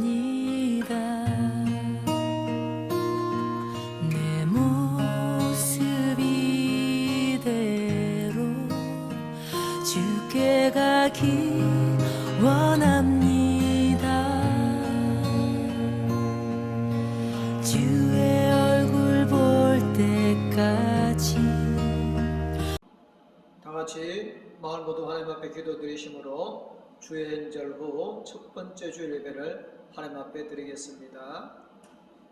예배합니다. 내 모습 이대로 주께 가기 원합니다. 주의 얼굴 볼 때까지. 다 같이 마을 모두 하나님 앞에 기도드리심으로 주일절 후 첫 번째 주일 예배를 하나님 앞에 드리겠습니다.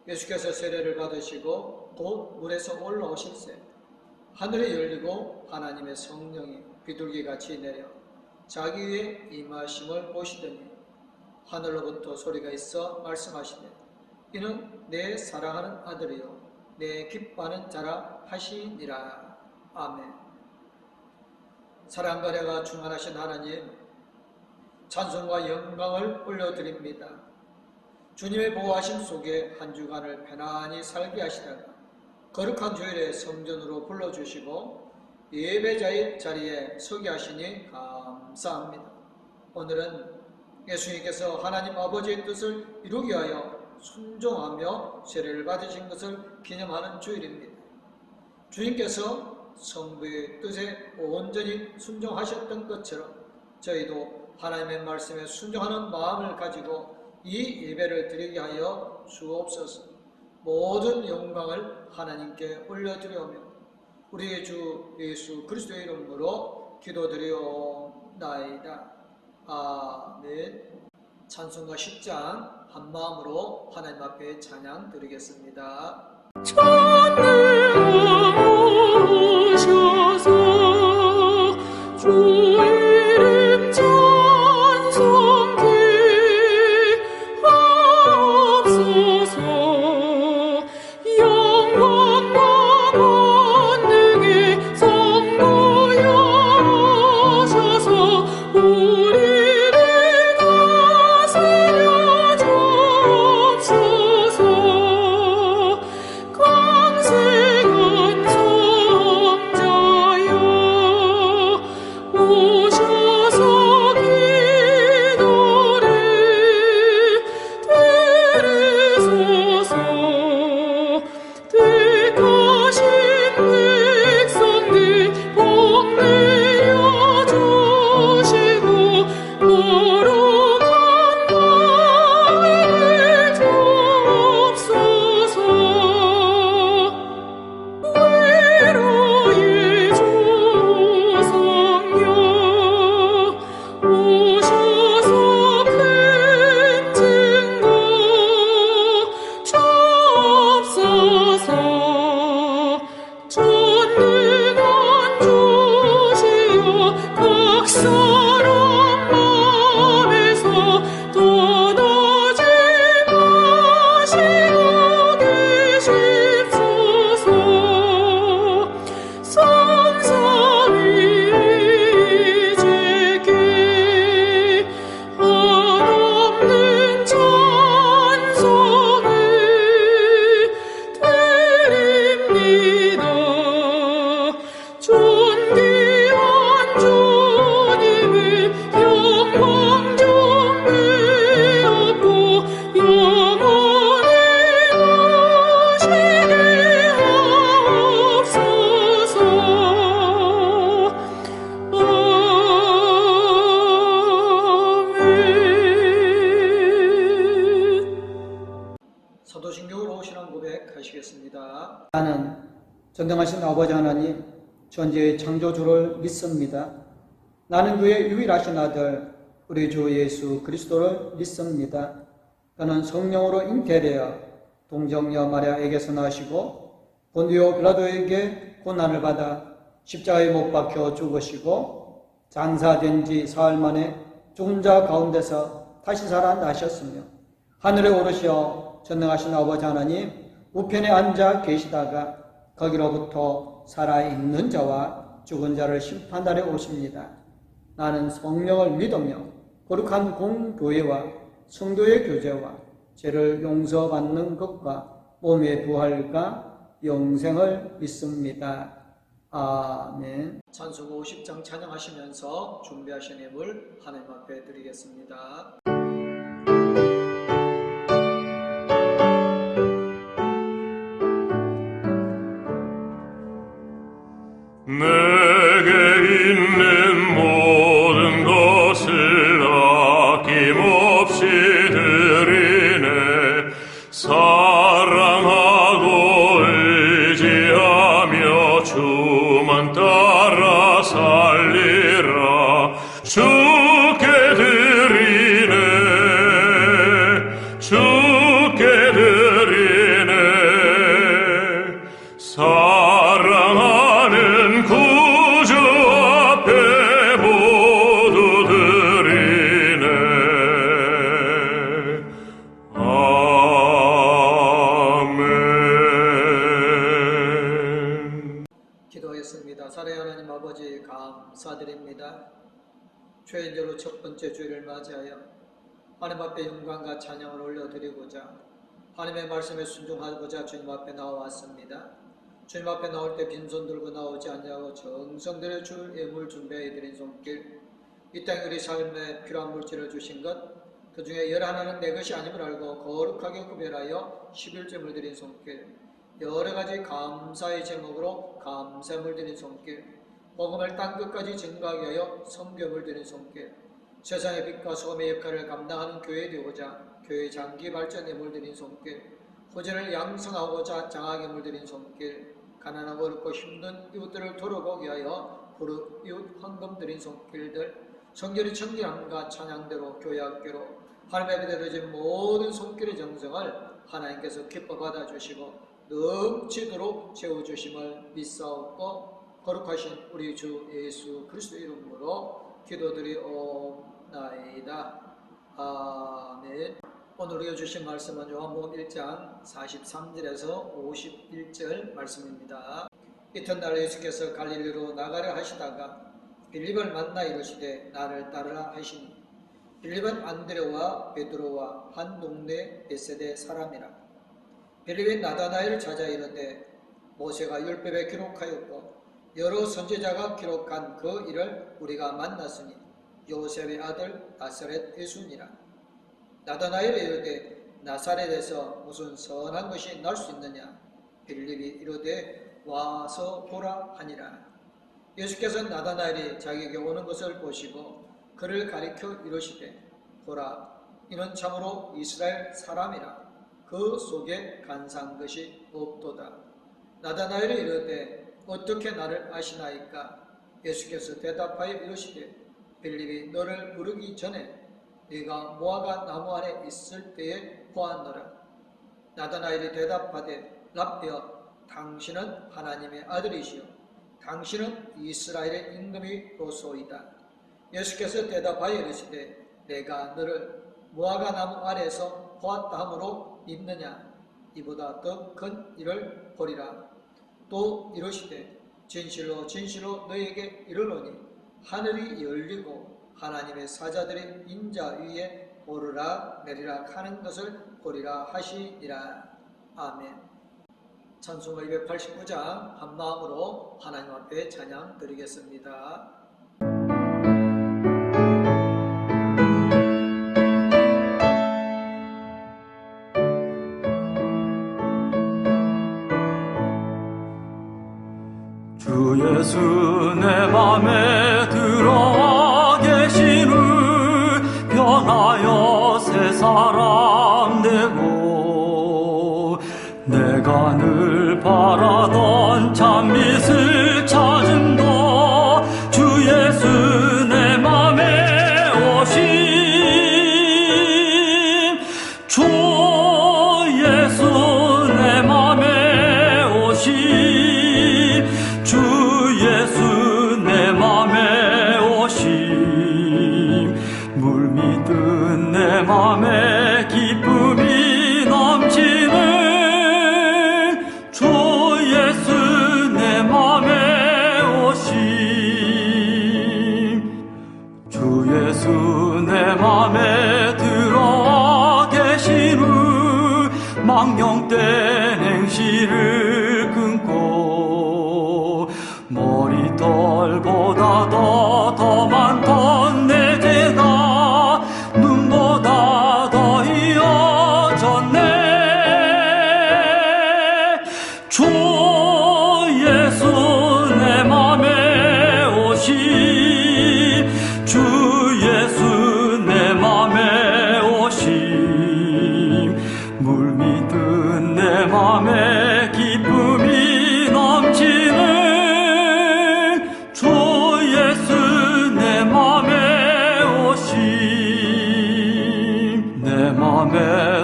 예수께서 세례를 받으시고 곧 물에서 올라오실새 하늘이 열리고 하나님의 성령이 비둘기같이 내려 자기 위에 임하심을 보시더니 하늘로부터 소리가 있어 말씀하시되 이는 내 사랑하는 아들이요 내 기뻐하는 자라 하시니라. 아멘. 사랑과 은혜가 충만하신 하나님, 찬송과 영광을 올려드립니다. 주님의 보호하심 속에 한 주간을 편안히 살게 하시다가 거룩한 주일에 성전으로 불러주시고 예배자의 자리에 서게 하시니 감사합니다. 오늘은 예수님께서 하나님 아버지의 뜻을 이루기 위하여 순종하며 세례를 받으신 것을 기념하는 주일입니다. 주님께서 성부의 뜻에 온전히 순종하셨던 것처럼 저희도 하나님의 말씀에 순종하는 마음을 가지고 이 예배를 드리게 하여 주옵소서. 모든 영광을 하나님께 올려드리오며 우리의 주 예수 그리스도의 이름으로 기도드리옵나이다. 아멘. 찬송가 10장 한 마음으로 하나님 앞에 찬양 드리겠습니다. 주 이름 찬송케 하옵소서. 영광과 권능의 선고여셔서 우리를 다스려 주옵소서. 광생한 성자여 오셔서 기도를 들으소서. 택하신 백성들 복 내려주시고 거룩한 마음을 주옵소서. 외로의 주 성령 오셔서 큰 증거 주옵소서. 전능한 주시여 각설한 마음에서 떠나지 마시고 계십소서. 성삼위 주께 한없는 찬송을 드립니다. 존귀한 주님을 영광 좀 베었고 영원히 가시게 하옵소서. 아멘. 사도신경으로 신앙 고백하시겠습니다. 나는 전능하신 아버지 하나님 전지의 창조주를 믿습니다. 나는 그의 유일하신 아들 우리 주 예수 그리스도를 믿습니다. 그는 성령으로 잉태되어 동정녀 마리아에게서 나시고 본디오 빌라도에게 고난을 받아 십자가에 못 박혀 죽으시고 장사된 지 사흘 만에 죽은 자 가운데서 다시 살아나셨으며 하늘에 오르시어 전능하신 아버지 하나님 우편에 앉아 계시다가 거기로부터 살아있는 자와 죽은 자를 심판하러 오십니다. 나는 성령을 믿으며 거룩한 공교회와 성도의 교제와 죄를 용서받는 것과 몸의 부활과 영생을 믿습니다. 아멘. 찬송 50장 찬양하시면서 준비하신 예물 하나님 앞에 드리겠습니다. 내게 있는 모든 것을 아낌없이 드리네. 사랑하고 의지하며 주만 따라 살리라. 주께 드리네. 주께 드리네. 사랑하는 구주 앞에 모두 드리네. 아멘. 기도하겠습니다. 사랑의 하나님 아버지, 감사드립니다. 죄인대로 첫 번째 주일을 맞이하여 하나님 앞에 영광과 찬양을 올려드리고자 하나님의 말씀에 순종하고자 주님 앞에 나와왔습니다. 주님 앞에 나올 때 빈손 들고 나오지 아니하고 정성들여 줄 예물 준비해드린 손길, 이 땅 우리 삶에 필요한 물질을 주신 것, 그 중에 열 하나는 내 것이 아님을 알고 거룩하게 구별하여 11점을 드린 손길, 여러 가지 감사의 제목으로 감사물 드린 손길, 복음을 땅끝까지 증거하게 하여 선교물 드린 손길, 세상의 빛과 소금의 역할을 감당하는 교회 되고자 교회 장기 발전에 물들인 손길, 호전을 양성하고자 장하게 물들인 손길, 가난하고 어렵고 힘든 이웃들을 돌아보게 하여 이웃 헌금 드린 손길들, 성결이 청결함과 찬양대로 교회학교로 하나님의 앞에 드려진 모든 손길의 정성을 하나님께서 기뻐 받아주시고 넘치도록 채워주심을 믿사옵고 거룩하신 우리 주 예수 그리스도 이름으로 기도드리옵나이다. 아멘. 오늘 우리가 주신 말씀은 요한복음 1장 43절에서 51절 말씀입니다. 이튿날 예수께서 갈릴리로 나가려 하시다가 빌립을 만나 이르시되 나를 따르라 하시니, 빌립은 안드레와 베드로와 한 동네 베세데 사람이라. 빌립이 나다나엘을 찾아 이르되 모세가 율법에 기록하였고 여러 선지자가 기록한 그 일을 우리가 만났으니 요셉의 아들 나사렛 예수니라. 나다나엘이 이르되 나사렛에서 무슨 선한 것이 날 수 있느냐. 빌립이 이르되 와서 보라 하니라. 예수께서 나다나엘이 자기에게 오는 것을 보시고 그를 가리켜 이르시되 보라, 이는 참으로 이스라엘 사람이라. 그 속에 간사한 것이 없도다. 나다나엘이 이르되 어떻게 나를 아시나이까? 예수께서 대답하여 이르시되 빌립이 너를 부르기 전에 네가 무화과 나무 안에 있을 때에 보았노라. 나다나엘이 대답하되 랍비여, 당신은 하나님의 아들이시요 당신은 이스라엘의 임금이로소이다. 예수께서 대답하여 이르시되 내가 너를 무화과 나무 아래에서 보았다 함으로 믿느냐? 이보다 더 큰 일을 보리라. 또 이르시되 진실로 진실로 너에게 이르노니 하늘이 열리고 하나님의 사자들이 인자 위에 오르락 내리락 하는 것을 보리라 하시니라. 아멘. 찬송 289장 한마음으로 하나님 앞에 찬양 드리겠습니다. 주 예수 내 맘에 들어와 계신 후 변하여 새 사람 되고 내가 늘 바라던 참빛을 찾음도 주 예수 내 맘에 오심 주 예수 내 맘에 오심 주 예수 내 맘에 오심 물밀듯 내 맘에 기쁨이 넘치는 주 예수 내 맘에 오심 주 예수 내 맘에 들어와 계신 후 망령된 행실을 끊고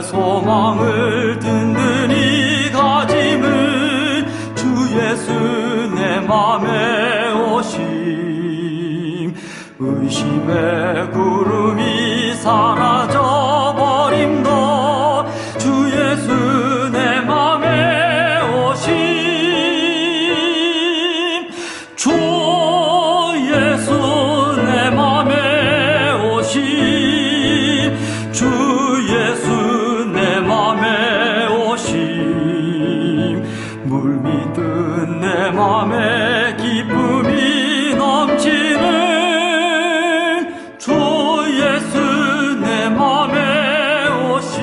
소망을 든든히 가짐은 주 예수 내 맘에 오심. 의심의 구름이 사라져버림도 주 예수 내 맘에 오심. 주 예수 내 맘에 오심. 주 예수 내 맘에 오심. 물밀듯 내 맘에 기쁨이 넘치는 주 예수 내 맘에 오심.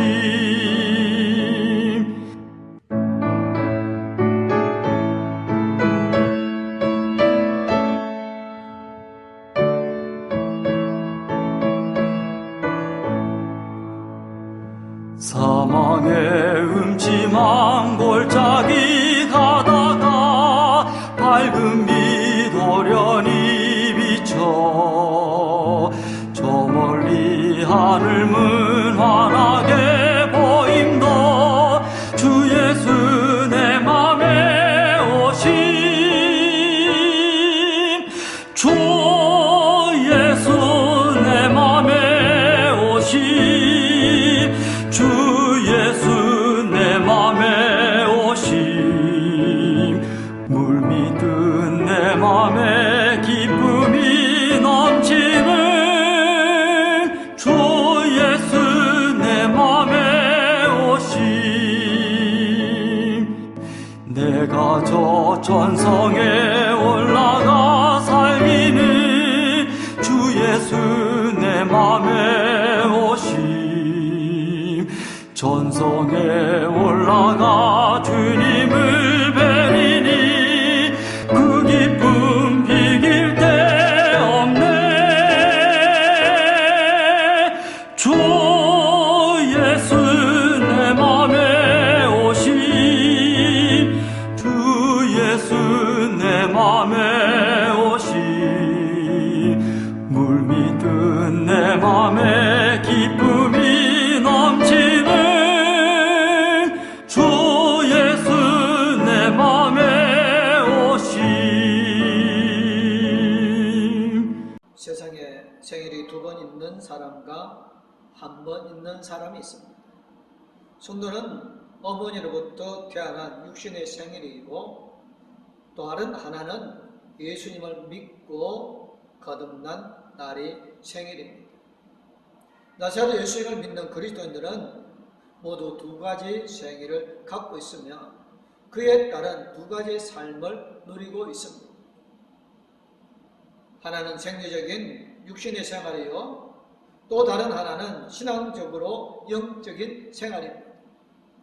사망의 음침한 골짜기 가다가 밝은 빛 오련히 비쳐 저 멀리 하늘문 환하게 보임도 주 예수 내 맘에 오심. 주 예수 내 맘에 오심. 주 예수 내 맘에 오심. 물밀듯 내 맘에 기쁨이 넘치는 주 예수 내 맘에 오심. 내가 저 전성에 올라가 살기는 주 예수 내 맘에 오심. 전성에 올라가 주님을 뵈리니 그 기쁨 비길 데 없네. 주 예수 내 맘에 오심. 주 예수 내 맘에 오심. 물밀듯 내 맘에 기쁨이 넘치는 주 예수 내 맘에 오심. 세상에 생일이 2번 있는 사람과 1번 있는 사람이 있습니다. 성도는 어머니로부터 태어난 육신의 생일이고 또 다른 하나는 예수님을 믿고 거듭난 날이 생일입니다. 나사렛 예수님을 믿는 그리스도인들은 모두 2가지 생일을 갖고 있으며 그에 따른 2가지의 삶을 누리고 있습니다. 하나는 생리적인 육신의 생활이요, 또 다른 하나는 신앙적으로 영적인 생활입니다.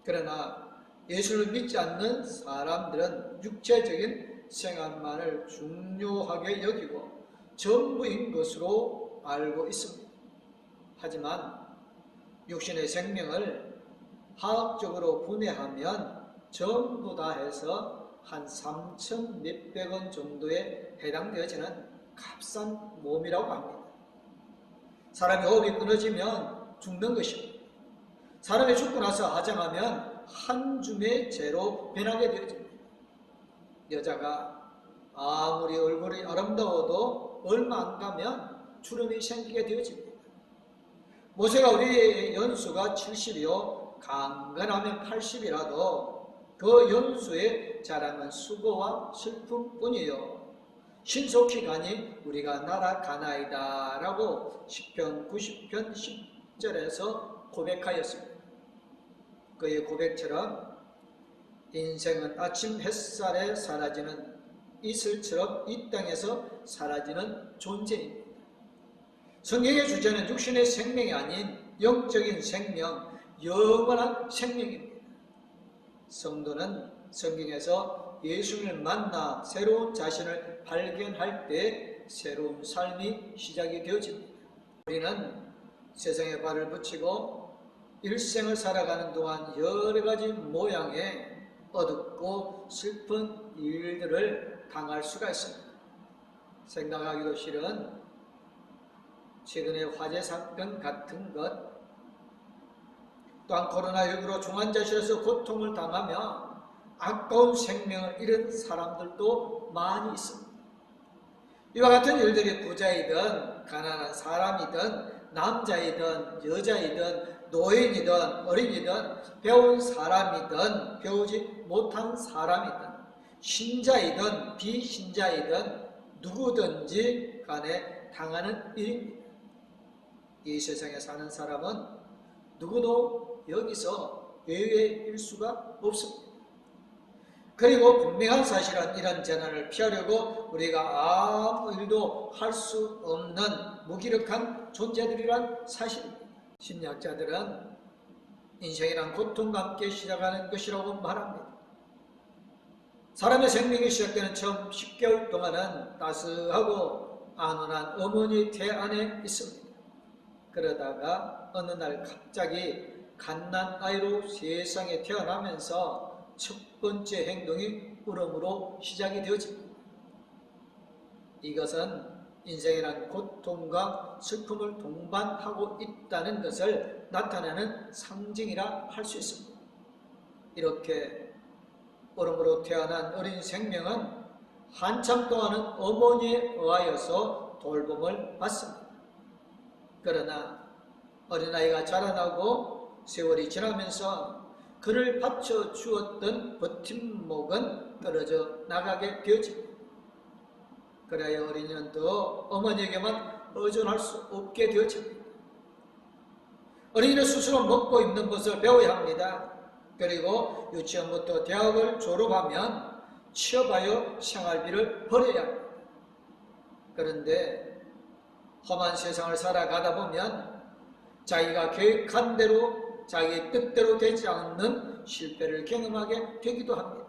그러나 예수를 믿지 않는 사람들은 육체적인 생활만을 중요하게 여기고 전부인 것으로 알고 있습니다. 하지만 육신의 생명을 화학적으로 분해하면 전부 다 해서 한 3천 몇백 원 정도에 해당되어지는 값싼 몸이라고 합니다. 사람의 호흡이 끊어지면 죽는 것입니다. 사람이 죽고 나서 화장하면 한 줌의 재로 변하게 되어집니다. 여자가 아무리 얼굴이 아름다워도 얼마 안 가면 주름이 생기게 되어집니다. 모세가 우리의 연수가 70이요 강건하면 80이라도 그 연수의 자랑은 수고와 슬픔뿐이요 신속히 가니 우리가 날아가나이다 라고 시편 90편 10절에서 고백하였습니다. 그의 고백처럼 인생은 아침 햇살에 사라지는 이슬처럼 이 땅에서 사라지는 존재입니다. 성경의 주제는 육신의 생명이 아닌 영적인 생명, 영원한 생명입니다. 성도는 성경에서 예수님을 만나 새로운 자신을 발견할 때 새로운 삶이 시작이 되어집니다. 우리는 세상에 발을 붙이고 일생을 살아가는 동안 여러 가지 모양의 어둡고 슬픈 일들을 당할 수가 있습니다. 생각하기도 싫은 최근의 화재 사건 같은 것, 또한 코로나19로 중환자실에서 고통을 당하며 아까운 생명을 잃은 사람들도 많이 있습니다. 이와 같은 일들이 부자이든 가난한 사람이든 남자이든 여자이든 노인이든 어린이든 배운 사람이든 배우지 못한 사람이든 신자이든 비신자이든 누구든지 간에 당하는 일입니다. 이 세상에 사는 사람은 누구도 여기서 예외일 수가 없습니다. 그리고 분명한 사실은 이런 재난을 피하려고 우리가 아무 일도 할 수 없는 무기력한 존재들이란 사실입니다. 심리학자들은 인생이란 고통과 함께 시작하는 것이라고 말합니다. 사람의 생명이 시작되는 처음 10개월 동안은 따스하고 안온한 어머니 태 안에 있습니다. 그러다가 어느 날 갑자기 갓난 아이로 세상에 태어나면서 첫 번째 행동이 울음으로 시작이 되어집니다. 이것은 인생이란 고통과 슬픔을 동반하고 있다는 것을 나타내는 상징이라 할 수 있습니다. 이렇게 울음으로 태어난 어린 생명은 한참 동안은 어머니에 의하여서 돌봄을 받습니다. 그러나 어린아이가 자라나고 세월이 지나면서 그를 받쳐 주었던 버팀목은 떨어져 나가게 되어집니다. 그래야 어린이는 더 어머니에게만 의존할 수 없게 되어집니다. 어린이는 스스로 먹고 입는 것을 배워야 합니다. 그리고 유치원부터 대학을 졸업하면 취업하여 생활비를 벌여야 합니다. 그런데 험한 세상을 살아가다 보면 자기가 계획한 대로 자기 뜻대로 되지 않는 실패를 경험하게 되기도 합니다.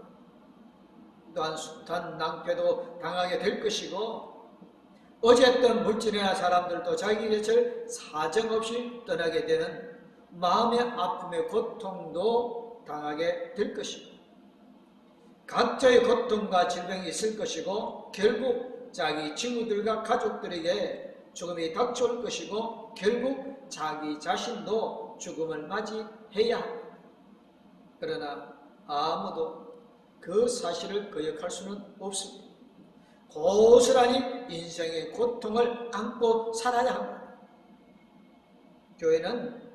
또한 숱한 낭패도 당하게 될 것이고 어쨌든 물질이나 사람들도 자기 곁을 사정없이 떠나게 되는 마음의 아픔의 고통도 당하게 될 것이고 각자의 고통과 질병이 있을 것이고 결국 자기 친구들과 가족들에게 죽음이 닥쳐올 것이고 결국 자기 자신도 죽음을 맞이해야 합니다. 그러나 아무도 그 사실을 거역할 수는 없습니다. 고스란히 인생의 고통을 안고 살아야 합니다. 교회는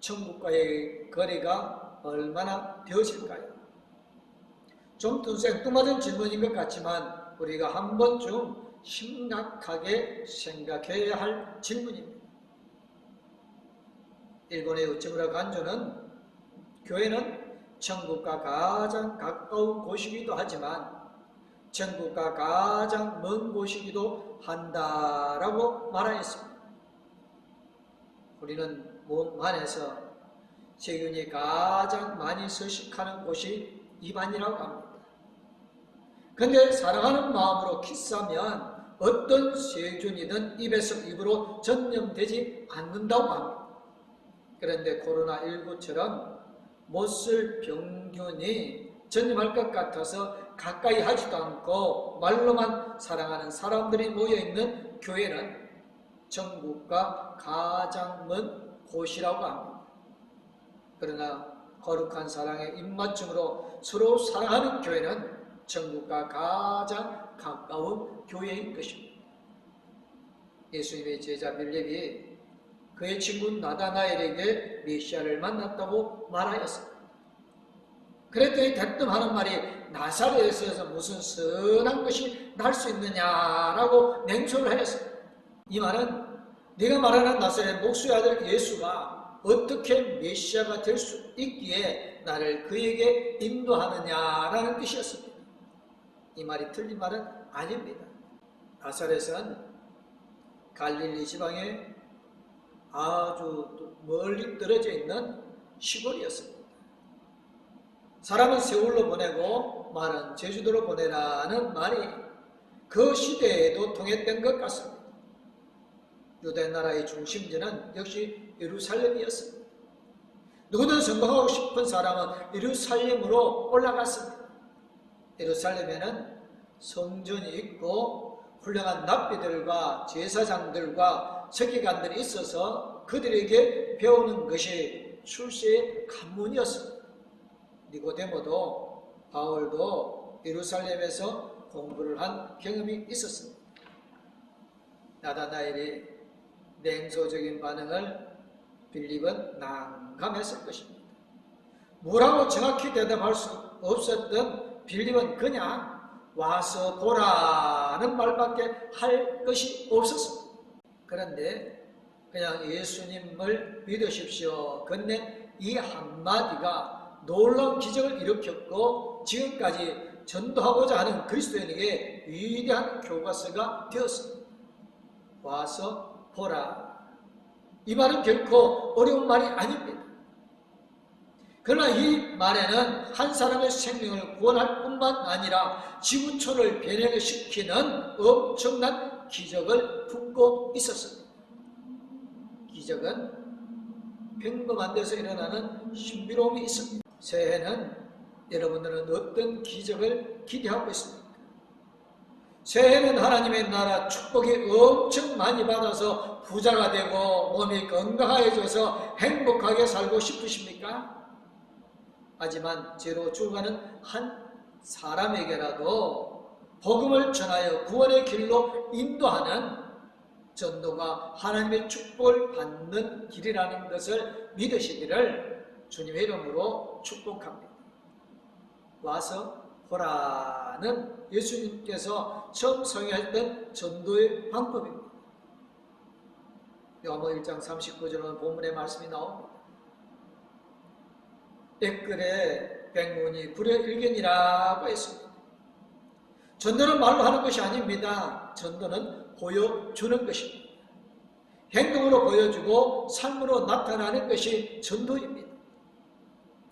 천국과의 거리가 얼마나 되어질까요? 좀 생뚱맞은 질문인 것 같지만 우리가 한 번쯤 심각하게 생각해야 할 질문입니다. 일본의 우찌무라 간조는 교회는 천국과 가장 가까운 곳이기도 하지만 천국과 가장 먼 곳이기도 한다라고 말하였습니다. 우리는 몸 안에서 세균이 가장 많이 서식하는 곳이 입안이라고 합니다. 그런데 사랑하는 마음으로 키스하면 어떤 세균이든 입에서 입으로 전염되지 않는다고 합니다. 그런데 코로나19처럼 못쓸 병균이 전염할 것 같아서 가까이 하지도 않고 말로만 사랑하는 사람들이 모여있는 교회는 천국과 가장 먼 곳이라고 합니다. 그러나 거룩한 사랑의 입맞춤으로 서로 사랑하는 교회는 천국과 가장 가까운 교회인 것입니다. 예수님의 제자 빌립이 그의 친구 나다나엘에게 메시아를 만났다고 말하였습니다. 그랬더니 대뜸 하는 말이 나사렛에서 무슨 선한 것이 날 수 있느냐라고 맹세를 하였습니다. 이 말은 네가 말하는 나사렛 목수의 아들 예수가 어떻게 메시아가 될 수 있기에 나를 그에게 인도하느냐라는 뜻이었습니다. 이 말이 틀린 말은 아닙니다. 나사렛은 갈릴리 지방에 아주 멀리 떨어져 있는 시골이었습니다. 사람은 세월로 보내고 말은 제주도로 보내라는 말이 그 시대에도 통했던 것 같습니다. 유대 나라의 중심지는 역시 예루살렘이었습니다. 누구든 성공하고 싶은 사람은 예루살렘으로 올라갔습니다. 예루살렘에는 성전이 있고 훌륭한 납비들과 제사장들과 서기관들이 있어서 그들에게 배우는 것이 출세의 관문이었습니다. 니고데모도 바울도 예루살렘에서 공부를 한 경험이 있었습니다. 나다나엘이 냉소적인 반응을 빌립은 난감했을 것입니다. 뭐라고 정확히 대답할 수 없었던 빌립은 그냥 와서 보라는 말밖에 할 것이 없었습니다. 그런데 그냥 예수님을 믿으십시오 건넨 이 한마디가 놀라운 기적을 일으켰고 지금까지 전도하고자 하는 그리스도인에게 위대한 교과서가 되었습니다. 와서 보라. 이 말은 결코 어려운 말이 아닙니다. 그러나 이 말에는 한 사람의 생명을 구원할 뿐만 아니라 지구촌을 변형시키는 엄청난 기적을 품고 있었습니다. 기적은 평범한 데서 일어나는 신비로움이 있습니다. 새해는 여러분들은 어떤 기적을 기대하고 있습니까? 새해는 하나님의 나라 축복이 엄청 많이 받아서 부자가 되고 몸이 건강해져서 행복하게 살고 싶으십니까? 하지만 죄로 죽어가는 한 사람에게라도 복음을 전하여 구원의 길로 인도하는 전도가 하나님의 축복을 받는 길이라는 것을 믿으시기를 주님의 이름으로 축복합니다. 와서 보라는 예수님께서 처음 성행했던 전도의 방법입니다. 요한복음 1장 39절은 본문의 말씀이 나옵니다. 댓글에 백문이 불여일견이라고 했습니다. 전도는 말로 하는 것이 아닙니다. 전도는 보여주는 것입니다. 행동으로 보여주고 삶으로 나타나는 것이 전도입니다.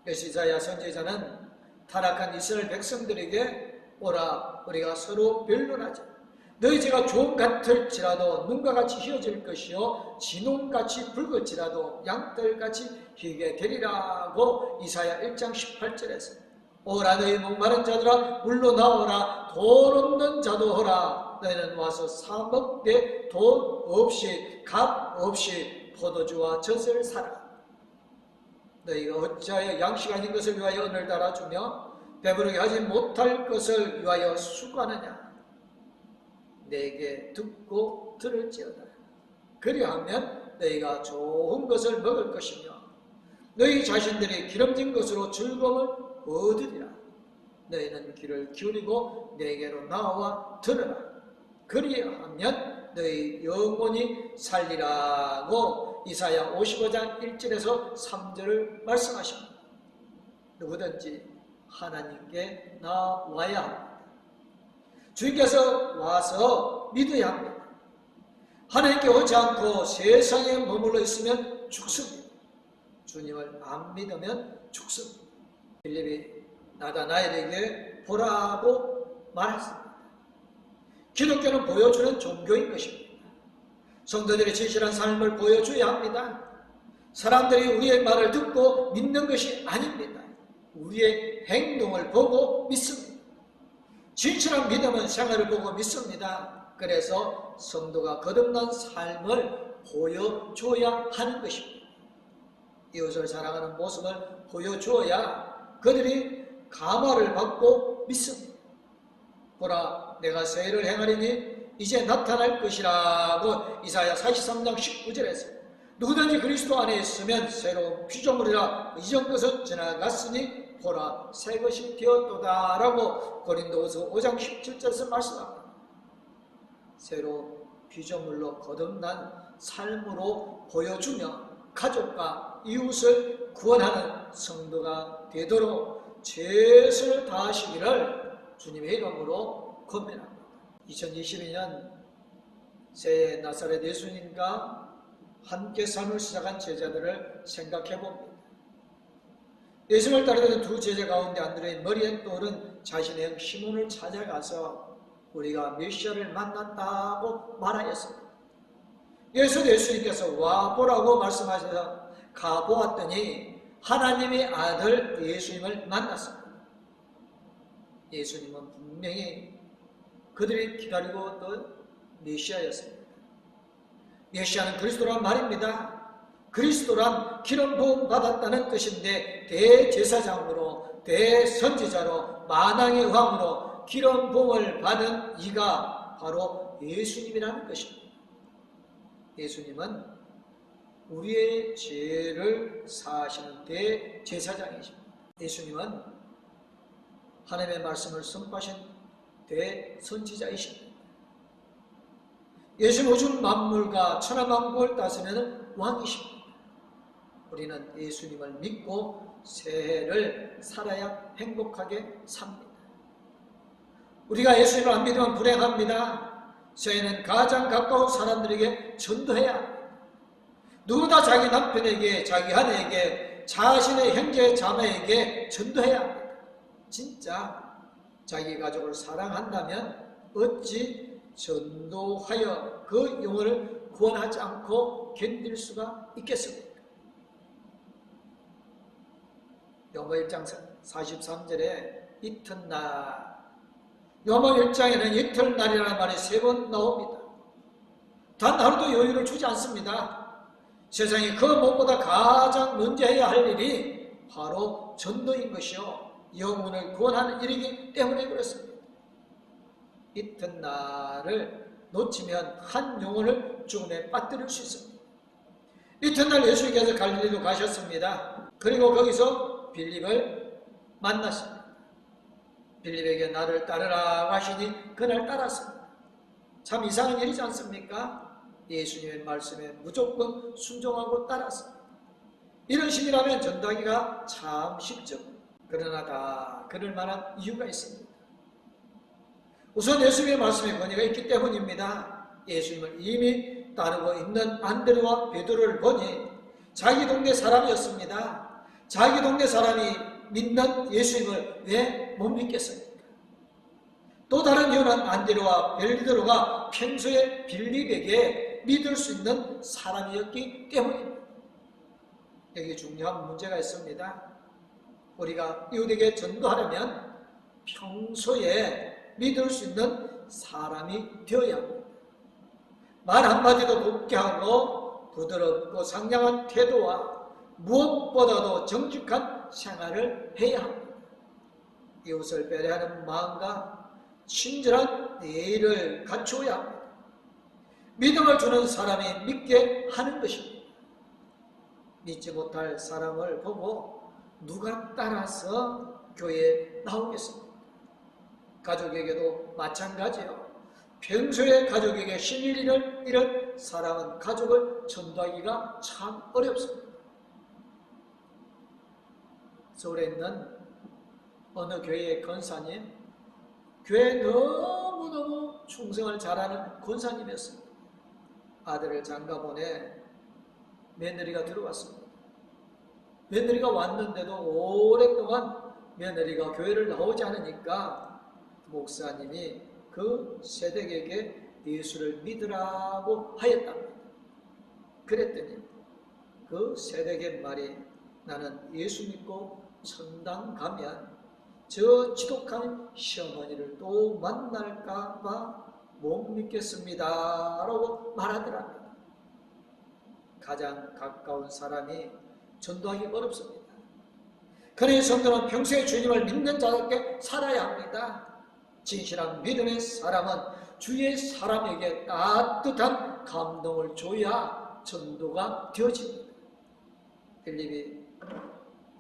그래서 이사야 선지자는 타락한 이스라엘 백성들에게 오라 우리가 서로 변론하자. 너희 죄가 종 같을지라도 눈과 같이 휘어질 것이요 진홍같이 붉을지라도 양털같이 희게 되리라고 이사야 1장 18절에서 오라 너희 목마른 자들아 물로 나오라 돈 없는 자도 오라 너희는 와서 사 먹되 돈 없이 값 없이 포도주와 젖을 사라. 너희가 어찌하여 양식 아닌 것을 위하여 은을 달아주며 배부르게 하지 못할 것을 위하여 수고하느냐. 내게 듣고 들을지어다. 그리하면 너희가 좋은 것을 먹을 것이며 너희 자신들이 기름진 것으로 즐거움을 얻으리라. 너희는 귀를 기울이고 내게로 나와 들으라. 그리하면 너희 영혼이 살리라고 이사야 55장 1절에서 3절을 말씀하십니다. 누구든지 하나님께 나와야 합니다. 주님께서 와서 믿어야 합니다. 하나님께 오지 않고 세상에 머물러 있으면 죽습니다. 주님을 안 믿으면 죽습니다. 빌립이 나다나엘에게 보라고 말했습니다. 기독교는 보여주는 종교인 것입니다. 성도들의 진실한 삶을 보여줘야 합니다. 사람들이 우리의 말을 듣고 믿는 것이 아닙니다. 우리의 행동을 보고 믿습니다. 진실한 믿음은 생활을 보고 믿습니다. 그래서 성도가 거듭난 삶을 보여줘야 하는 것입니다. 이웃을 사랑하는 모습을 보여줘야 그들이 감화를 받고 믿습니다. 보라 내가 새해를 행하리니 이제 나타날 것이라고 이사야 43장 19절에서 누구든지 그리스도 안에 있으면 새로운 피조물이라 이전 것은 지나갔으니 보라 새 것이 되었도다 라고 고린도후서 5장 17절에서 말씀합니다. 새로운 피조물로 거듭난 삶으로 보여주며 가족과 이웃을 구원하는 성도가 되도록 최선을 다하시기를 주님의 이름으로 권면합니다. 2022년 새해 나사렛 예수님과 함께 삶을 시작한 제자들을 생각해 봅니다. 예수님을 따르던 두 제자 가운데 안드레의 머리에 떠오른 자신의 형 시몬을 찾아가서 우리가 메시아를 만났다고 말하였습니다. 예수님께서 와보라고 말씀하셔서 가보았더니 하나님의 아들 예수님을 만났습니다. 예수님은 분명히 그들이 기다리고 있던 메시아였습니다. 메시아는 그리스도란 말입니다. 그리스도란 기름 부음 받았다는 뜻인데 대제사장으로 대선지자로 만왕의 왕으로 기름 부음을 받은 이가 바로 예수님이라는 것입니다. 예수님은 우리의 죄를 사하시는 대제사장이십니다. 예수님은 하나님의 말씀을 선포하신 대선지자이십니다. 예수는 우주 만물과 천하만국을 다스리는 왕이십니다. 우리는 예수님을 믿고 새해를 살아야 행복하게 삽니다. 우리가 예수님을 안 믿으면 불행합니다. 새해는 가장 가까운 사람들에게 전도해야 합니다. 누구나 자기 남편에게, 자기 아내에게, 자신의 형제 자매에게 전도해야 합니다. 진짜 자기 가족을 사랑한다면 어찌 전도하여 그 영혼을 구원하지 않고 견딜 수가 있겠습니까? 요모 1장 43절에 이튿날, 요모 1장에는 이튿날이라는 말이 3번 나옵니다. 단 하루도 여유를 주지 않습니다. 세상에 그 무엇보다 가장 먼저 해야 할 일이 바로 전도인 것이요 영혼을 구원하는 일이기 때문에 그렇습니다. 이튿날을 놓치면 한 영혼을 죽음에 빠뜨릴 수 있습니다. 이튿날 예수님께서 갈릴리로 가셨습니다. 그리고 거기서 빌립을 만났습니다. 빌립에게 나를 따르라 하시니 그날 따랐습니다. 참 이상한 일이지 않습니까? 예수님의 말씀에 무조건 순종하고 따랐습니다. 이런 식이라면 전도하기가 참 쉽죠. 그러나 다 그럴 만한 이유가 있습니다. 우선 예수님의 말씀에 권위가 있기 때문입니다. 예수님을 이미 따르고 있는 안드레와 베드로를 보니 자기 동네 사람이었습니다. 자기 동네 사람이 믿는 예수님을 왜 못 믿겠습니까? 또 다른 이유는 안드레와 베드로가 평소에 빌립에게 믿을 수 있는 사람이었기 때문입니다. 여기 중요한 문제가 있습니다. 우리가 이웃에게 전도하려면 평소에 믿을 수 있는 사람이 되어야 합니다. 말 한마디도 곱게 하고 부드럽고 상냥한 태도와 무엇보다도 정직한 생활을 해야 합니다. 이웃을 배려하는 마음과 친절한 예의를 갖추어야 합니다. 믿음을 주는 사람이 믿게 하는 것입니다. 믿지 못할 사람을 보고 누가 따라서 교회에 나오겠습니까? 가족에게도 마찬가지예요. 평소에 가족에게 신일을 잃은 사랑은 가족을 전도하기가 참 어렵습니다. 서울에 있는 어느 교회의 권사님, 교회에 너무너무 충성을 잘하는 권사님이었습니다. 아들을 장가 보내 며느리가 들어왔습니다. 며느리가 왔는데도 오랫동안 며느리가 교회를 나오지 않으니까 목사님이 그 세댁에게 예수를 믿으라고 하였답니다. 그랬더니 그 세댁의 말이 나는 예수 믿고 천당 가면 저 지독한 시어머니를 또 만날까 봐 못 믿겠습니다 라고 말하더랍니다. 가장 가까운 사람이 전도하기 어렵습니다. 그러니 성도는 평소에 주님을 믿는 자답게 살아야 합니다. 진실한 믿음의 사람은 주위의 사람에게 따뜻한 감동을 줘야 전도가 되어집니다. 빌립이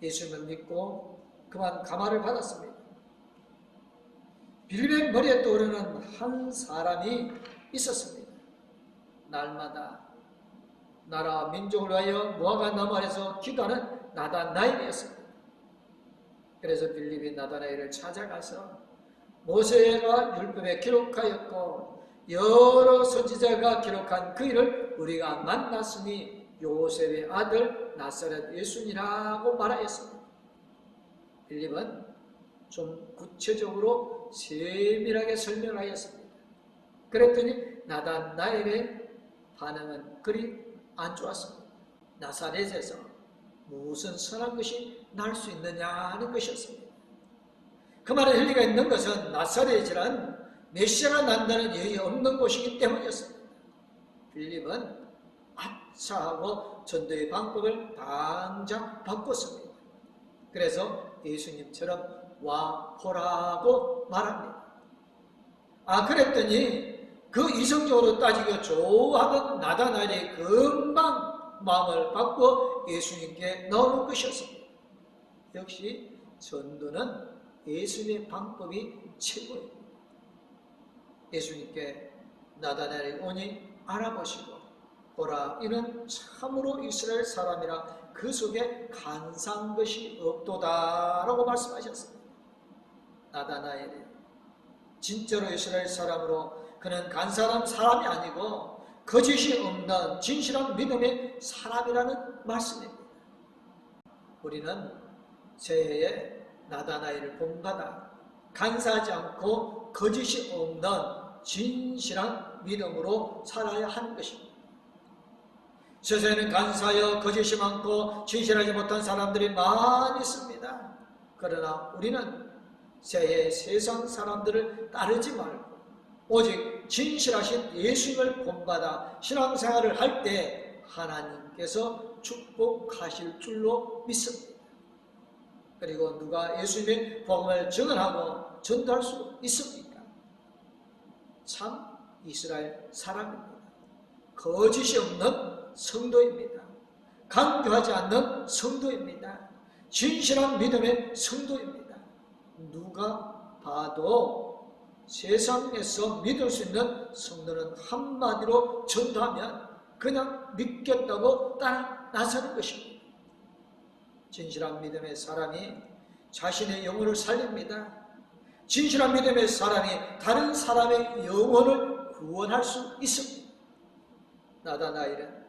예수님을 믿고 그만 감화를 받았습니다. 빌립의 머리에 떠오르는 한 사람이 있었습니다. 날마다 나라 민족을 위하여 모아가 나무 아래서 기도하는 나다나엘이었습니다. 그래서 빌립이 나다나엘을 찾아가서 모세가 율법에 기록하였고 여러 선지자가 기록한 그 일을 우리가 만났으니 요셉의 아들 나사렛 예수니라고 말하였습니다. 빌립은 좀 구체적으로 세밀하게 설명하였습니다. 그랬더니 나다나엘의 반응은 그리 안 좋았습니다. 나사렛에서 무슨 선한 것이 날 수 있느냐는 것이었습니다. 그 말에 일리가 있는 것은 나사렛이란 메시아가 난다는 여의 없는 곳이기 때문이었습니다. 빌립은 아차하고 전도의 방법을 당장 바꿨습니다. 그래서 예수님처럼 와 보라고 말합니다. 그랬더니 그 이성적으로 따지고 좋아하던 나다나엘이 금방 마음을 바꿔 예수님께 나오는 것이었습니다. 역시 전도는 예수님의 방법이 최고입니다. 예수님께 나다나엘이 오니 알아보시고 보라 이는 참으로 이스라엘 사람이라 그 속에 간사한 것이 없도다 라고 말씀하셨습니다. 나다나엘이 진짜로 이스라엘 사람으로 그는 간사한 사람이 아니고 거짓이 없는 진실한 믿음의 사람이라는 말씀입니다. 우리는 새해에 나다나엘을 본받아 간사하지 않고 거짓이 없는 진실한 믿음으로 살아야 하는 것입니다. 세상에는 간사하여 거짓이 많고 진실하지 못한 사람들이 많이 있습니다. 그러나 우리는 새해 세상 사람들을 따르지 말고 오직 진실하신 예수님을 본받아 신앙생활을 할 때 하나님께서 축복하실 줄로 믿습니다. 그리고 누가 예수님의 복음을 증언하고 전달할 수 있습니까? 참 이스라엘 사람입니다. 거짓이 없는 성도입니다. 강조하지 않는 성도입니다. 진실한 믿음의 성도입니다. 누가 봐도 세상에서 믿을 수 있는 성도는 한마디로 전도하면 그냥 믿겠다고 따라 나서는 것입니다. 진실한 믿음의 사람이 자신의 영혼을 살립니다. 진실한 믿음의 사람이 다른 사람의 영혼을 구원할 수 있습니다. 나다나엘은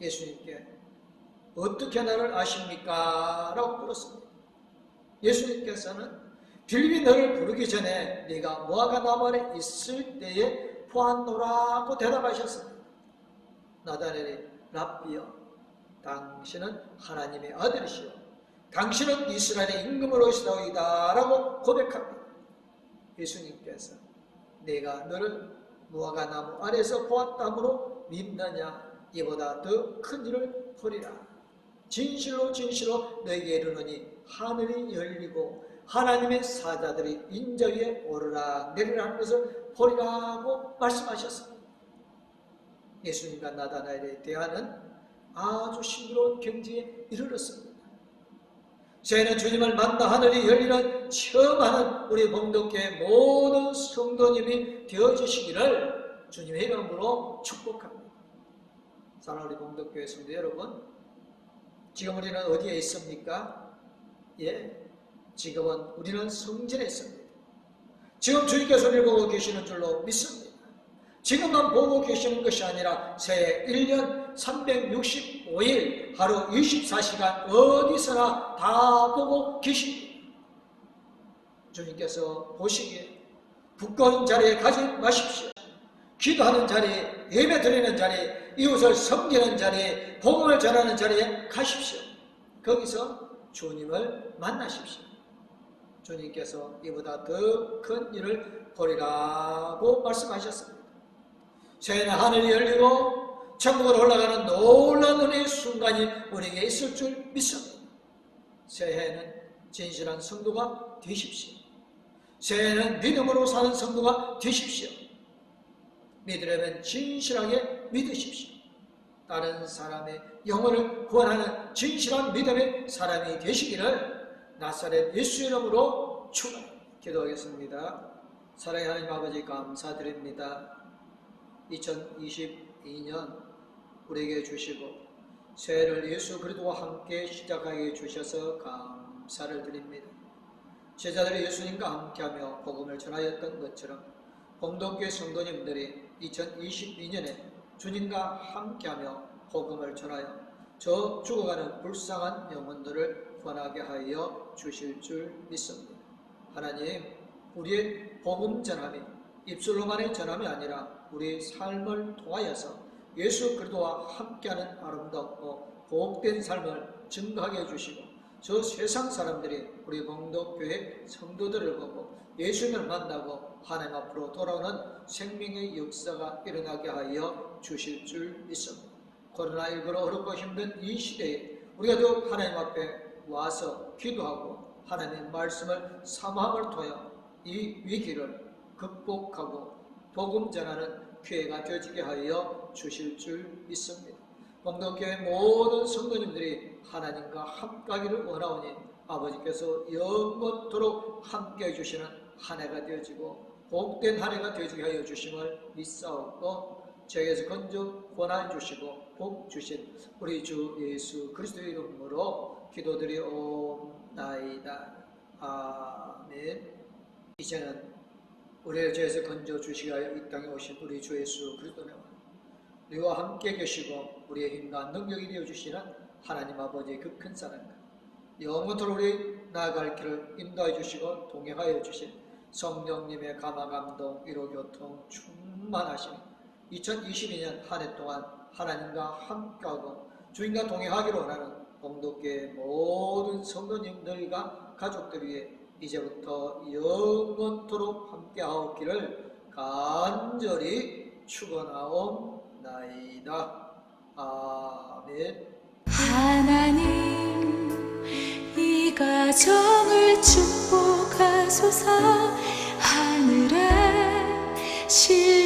예수님께 어떻게 나를 아십니까? 라고 물었습니다. 예수님께서는 빌립이 너를 부르기 전에 네가 모아가 나발에 있을 때에 보았노라고 대답하셨습니다. 나다나엘이 랍비여 당신은 하나님의 아들이시오 당신은 이스라엘의 임금으로 오시다오이다 라고 고백합니다. 예수님께서 내가 너를 무화과 나무 아래서 보았다므로 믿느냐 이보다 더 큰 일을 보리라. 진실로 진실로 너에게 이르노니 하늘이 열리고 하나님의 사자들이 인자 위에 오르락 내리락 하는 것을 보리라고 말씀하셨습니다. 예수님과 나다나엘의 대화는 아주 신비로운 경지에 이르렀습니다. 저희는 주님을 만나 하늘이 열리는 처음 하는 우리 봉독교회 모든 성도님이 되어주시기를 주님의 이름으로 축복합니다. 사랑하는 우리 봉독교회 성도 여러분, 지금 우리는 어디에 있습니까? 지금은 우리는 성전에 있습니다. 지금 주님께서 우리를 보고 계시는 줄로 믿습니다. 지금만 보고 계시는 것이 아니라 새해 1년 365일 하루 24시간 어디서나 다 보고 계십니다. 주님께서 보시기에 부끄러운 자리에 가지 마십시오. 기도하는 자리에, 예배 드리는 자리에, 이웃을 섬기는 자리에, 복음을 전하는 자리에 가십시오. 거기서 주님을 만나십시오. 주님께서 이보다 더 큰 일을 보리라고 말씀하셨습니다. 새해는 하늘이 열리고 천국으로 올라가는 놀라운 은혜의 순간이 우리에게 있을 줄 믿습니다. 새해에는 진실한 성도가 되십시오. 새해에는 믿음으로 사는 성도가 되십시오. 믿으려면 진실하게 믿으십시오. 다른 사람의 영혼을 구원하는 진실한 믿음의 사람이 되시기를 나사렛 예수 이름으로 축원합니다. 기도하겠습니다. 사랑의 하나님 아버지 감사드립니다. 2022년 우리에게 주시고 새해를 예수 그리스도와 함께 시작하게 주셔서 감사를 드립니다. 제자들이 예수님과 함께하며 복음을 전하였던 것처럼 봉독교회 성도님들이 2022년에 주님과 함께하며 복음을 전하여 저 죽어가는 불쌍한 영혼들을 구원하게 하여 주실 줄 믿습니다. 하나님, 우리의 복음 전함이 입술로만의 전함이 아니라 우리의 삶을 통하여서 예수 그리스도와 함께하는 아름답고 복된 삶을 증거하게 해주시고 저 세상 사람들이 우리 봉독교회 성도들을 보고 예수님을 만나고 하나님 앞으로 돌아오는 생명의 역사가 일어나게 하여 주실 줄 믿습니다. 코로나19로 어렵고 힘든 이 시대에 우리가 더욱 하나님 앞에 와서 기도하고 하나님의 말씀을 사모함을 통하여 이 위기를 극복하고 복음 전하는 기회가 되어지게 하여 주실 줄 믿습니다. 공동교회 모든 성도님들이 하나님과 함께하기를 원하오니 아버지께서 영원토록 함께해 주시는 한 해가 되어지고 복된 한 해가 되어지게 하여 주심을 믿사옵고 죄에서 건져 권한 주시고 복 주신 우리 주 예수 그리스도의 이름으로 기도드리옵나이다. 아멘. 이제는 우리의 죄에서 건져 주시게 하여 이 땅에 오신 우리 주 예수 그리스도의 우리와 함께 계시고 우리의 힘과 능력이 되어주시는 하나님 아버지의 그 큰 사랑과 영원토록 우리 나아갈 길을 인도해 주시고 동행하여 주신 성령님의 감화감동 위로교통 충만하신 2022년 한 해 동안 하나님과 함께하고 주님과 동행하기로 원하는 공동교회 모든 성도님들과 가족들 위해 이제부터 영원토록 함께하옵기를 간절히 축원하옵나이다. 아멘. 하나님 이 가정을 축복하소서. 하늘에 실